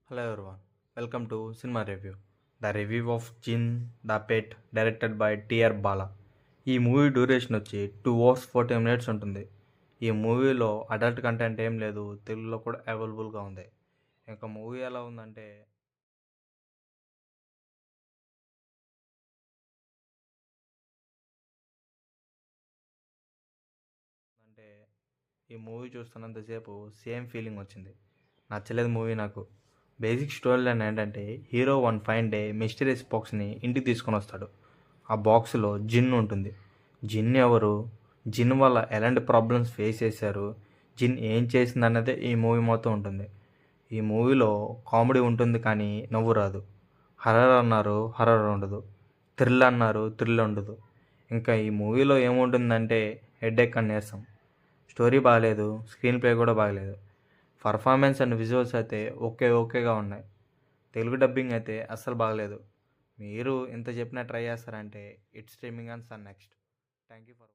Hello everyone, welcome to Cinema Review. The review of Jin the Pet directed by T.R. Bala. ఈ movie duration వచ్చి 2 hours 40 minutes ఉంటుంది. ఈ మూవీలో adult content ఏం లేదు, తెలుగులో కూడా అవైలబుల్గా ఉంది. ఇంకా మూవీ ఎలా ఉందంటే అంటే ఈ మూవీ చూస్తున్నంతసేపు సేమ్ ఫీలింగ్ వచ్చింది. నచ్చలేదు మూవీ నాకు. బేసిక్ స్టోరీ లైన్ ఏంటంటే hero one fine day mysterious బాక్స్ని ఇంటికి తీసుకొని వస్తాడు. ఆ బాక్స్లో జిన్ ఉంటుంది. జిన్ ఎవరు, జిన్ వల్ల ఎలాంటి ప్రాబ్లమ్స్ ఫేస్ చేశారు, జిన్ ఏం చేసింది అన్నదే ఈ మూవీ మొత్తం ఉంటుంది. ఈ మూవీలో కామెడీ ఉంటుంది కానీ నవ్వు రాదు. హర్రర్ అన్నారు, హర్రర్ ఉండదు. థ్రిల్ అన్నారు, థ్రిల్ ఉండదు. ఇంకా ఈ మూవీలో ఏముంటుందంటే హెడేక్ అండ్ నీరసం. స్టోరీ బాగాలేదు, స్క్రీన్ ప్లే కూడా బాగలేదు. పర్ఫార్మెన్స్ అండ్ విజువల్స్ అయితే ఓకేగా ఉన్నాయి. తెలుగు డబ్బింగ్ అయితే అస్సలు బాగలేదు. మీరు ఇంత చెప్పినా ట్రై చేస్తారంటే it's streaming on Sun NXT. Thank you for